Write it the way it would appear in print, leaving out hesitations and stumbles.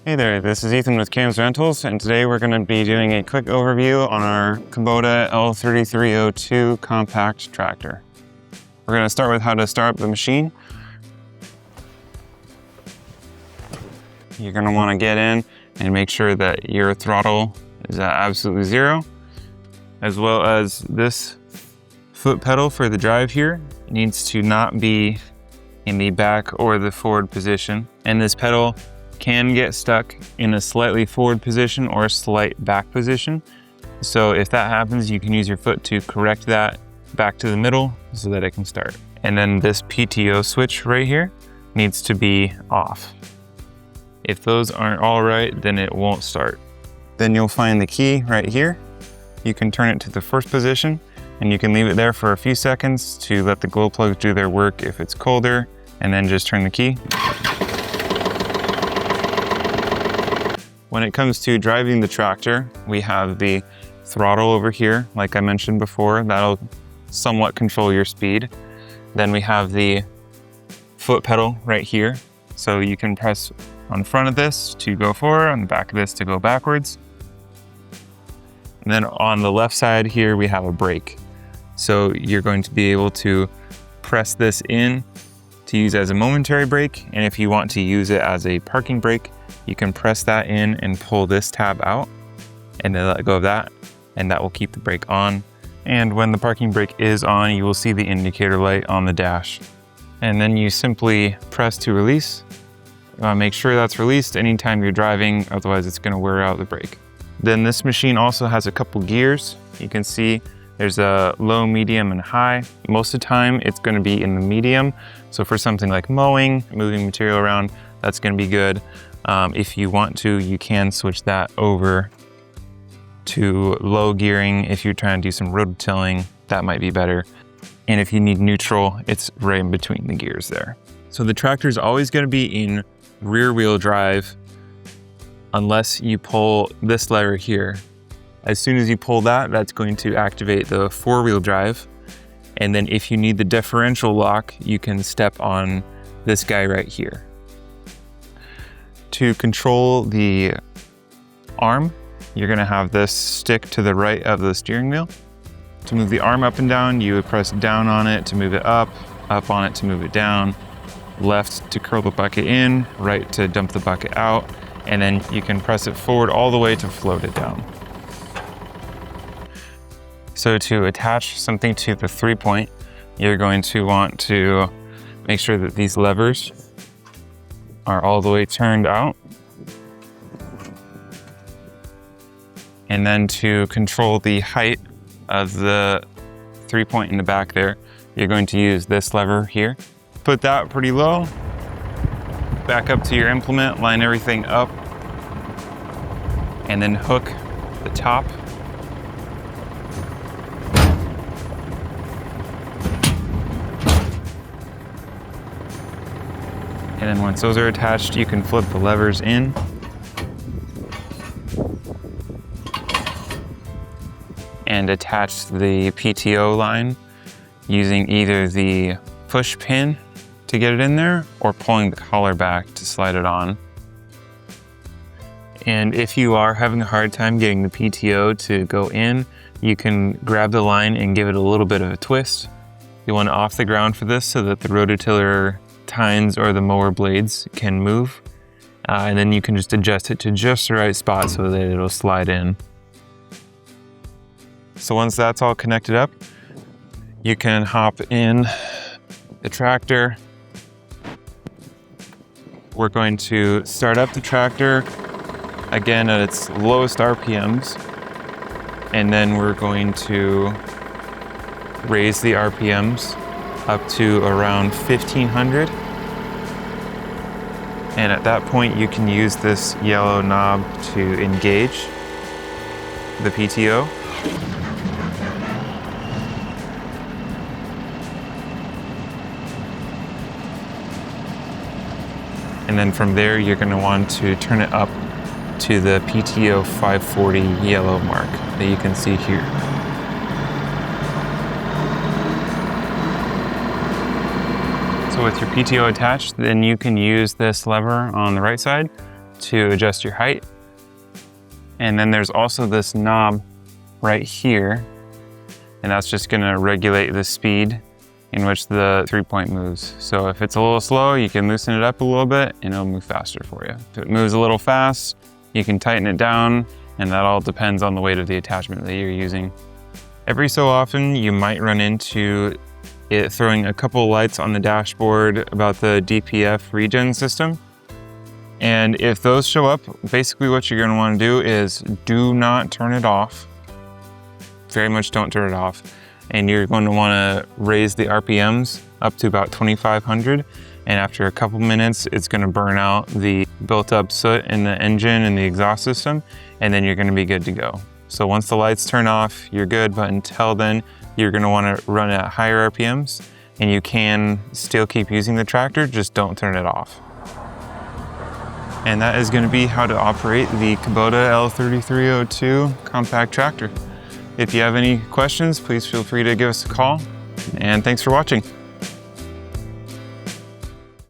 Hey there, this is Ethan with Cam's Rentals, and today we're going to be doing a quick overview on our Kubota L3302 compact tractor. We're going to start with how to start up the machine. You're going to want to get in and make sure that your throttle is at absolutely zero, as well as this foot pedal for the drive here needs to not be in the back or the forward position, and this pedal can get stuck in a slightly forward position or a slight back position. So if that happens, you can use your foot to correct that back to the middle so that it can start. And then this PTO switch right here needs to be off. If those aren't all right, then it won't start. Then you'll find the key right here. You can turn it to the first position and you can leave it there for a few seconds to let the glow plugs do their work if it's colder, and then just turn the key. When it comes to driving the tractor, we have the throttle over here, like I mentioned before, that'll somewhat control your speed. Then we have the foot pedal right here. So you can press on front of this to go forward, on the back of this to go backwards. And then on the left side here, we have a brake. So you're going to be able to press this in to use as a momentary brake. And if you want to use it as a parking brake, you can press that in and pull this tab out and then let go of that, and that will keep the brake on. And when the parking brake is on, you will see the indicator light on the dash. And then you simply press to release. Make sure that's released anytime you're driving, otherwise it's going to wear out the brake. Then this machine also has a couple gears. You can see there's a low, medium, and high. Most of the time it's going to be in the medium. So for something like mowing, moving material around, that's going to be good. If you want to, you can switch that over to low gearing. If you're trying to do some rototilling, that might be better. And if you need neutral, it's right in between the gears there. So the tractor is always going to be in rear wheel drive unless you pull this lever here. As soon as you pull that, that's going to activate the 4-wheel drive. And then if you need the differential lock, you can step on this guy right here. To control the arm, you're going to have this stick to the right of the steering wheel. To move the arm up and down, you would press down on it to move it up on it to move it down, left to curl the bucket in, right to dump the bucket out, and then you can press it forward all the way to float it down. So to attach something to the 3-point, you're going to want to make sure that these levers are all the way turned out. And then to control the height of the 3-point in the back there, you're going to use this lever here. Put that pretty low, back up to your implement, line everything up, and then hook the top. And then once those are attached, you can flip the levers in. And attach the PTO line using either the push pin to get it in there or pulling the collar back to slide it on. And if you are having a hard time getting the PTO to go in, you can grab the line and give it a little bit of a twist. You want it off the ground for this so that the rototiller tines or the mower blades can move. And then you can just adjust it to just the right spot so that it'll slide in. So once that's all connected up, you can hop in the tractor. We're going to start up the tractor again at its lowest RPMs, and then we're going to raise the RPMs up to around 1500. And at that point, you can use this yellow knob to engage the PTO. And then from there, you're going to want to turn it up to the PTO 540 yellow mark that you can see here. So with your PTO attached, then you can use this lever on the right side to adjust your height. And then there's also this knob right here, and that's just gonna regulate the speed in which the 3-point moves. So if it's a little slow, you can loosen it up a little bit and it'll move faster for you. If it moves a little fast, you can tighten it down, and that all depends on the weight of the attachment that you're using. Every so often, you might run into it throwing a couple lights on the dashboard about the DPF regen system. And if those show up, basically what you're gonna wanna do is do not turn it off. Very much don't turn it off. And you're going to wanna raise the RPMs up to about 2,500. And after a couple minutes, it's gonna burn out the built up soot in the engine and the exhaust system, and then you're gonna be good to go. So once the lights turn off, you're good, but until then, you're gonna wanna run at higher RPMs, and you can still keep using the tractor, just don't turn it off. And that is gonna be how to operate the Kubota L3302 compact tractor. If you have any questions, please feel free to give us a call, and thanks for watching.